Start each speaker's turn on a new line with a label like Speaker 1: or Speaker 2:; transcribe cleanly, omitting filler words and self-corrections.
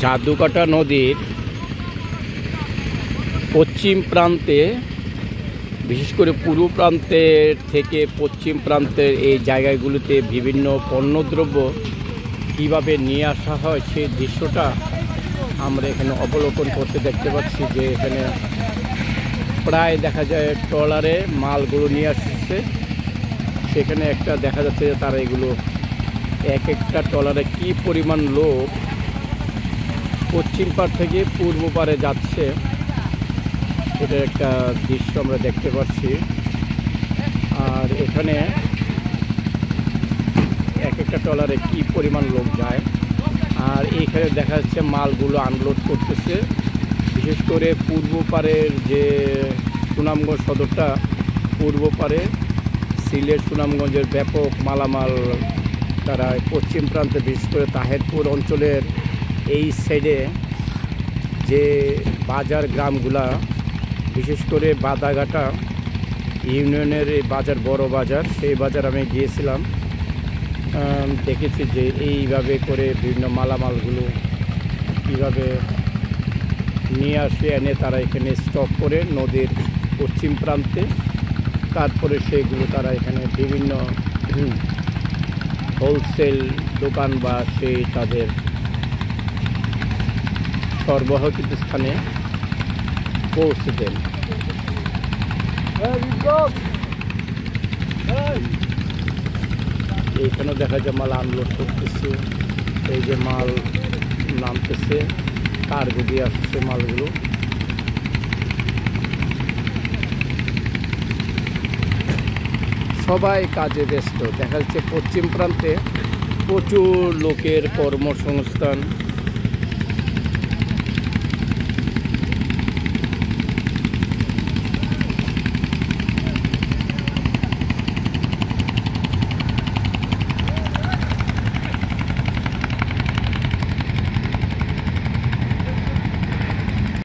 Speaker 1: জাদুকাটা নদীর পশ্চিম প্রান্তে, বিশেষ করে পূর্ব প্রান্তের থেকে পশ্চিম প্রান্তের এই জায়গাগুলোতে বিভিন্ন পণ্যদ্রব্য কীভাবে নিয়ে আসা হয় সেই দৃশ্যটা আমরা এখানে অবলোকন করতে দেখতে পাচ্ছি। যে এখানে প্রায় দেখা যায় ট্রলারে মালগুলো নিয়ে আসছে। সেখানে একটা দেখা যাচ্ছে যে তারা এগুলো এক একটা ট্রলারে কী পরিমাণ লোক পশ্চিম পাড় থেকে পূর্ব পাড়ে যাচ্ছে, এটার একটা দৃশ্য আমরা দেখতে পাচ্ছি। আর এখানে এক একটা ট্রলারে কী পরিমাণ লোক যায়। আর এইখানে দেখা যাচ্ছে মালগুলো আনলোড করতেছে। বিশেষ করে পূর্ব পাড়ের যে সুনামগঞ্জ সদরটা, পূর্ব পাড়ে সিলেট সুনামগঞ্জের ব্যাপক মালামাল তারা পশ্চিম প্রান্তে, বিশেষ করে তাহেরপুর অঞ্চলের এই সাইডে যে বাজার গ্রামগুলা, বিশেষ করে বাদাঘাটা ইউনিয়নের এই বাজার, বড় বাজার, সেই বাজার আমি গিয়েছিলাম। দেখেছি যে এইভাবে করে বিভিন্ন মালামালগুলো কীভাবে নিয়ে আসে, এনে তারা এখানে স্টক করে নদীর পশ্চিম প্রান্তে। তারপরে সেগুলো তারা এখানে বিভিন্ন হোলসেল দোকান বা সেই তাদের সরবরাহকৃত স্থানে পৌঁছে দেন। এইখানেও দেখা যায় মাল আনলোড করতেছে, এই যে মাল নামতেছে, কার্গো দিয়ে আসছে মালগুলো। সবাই কাজে ব্যস্ত, দেখা যাচ্ছে পশ্চিম প্রান্তে প্রচুর লোকের কর্মসংস্থান।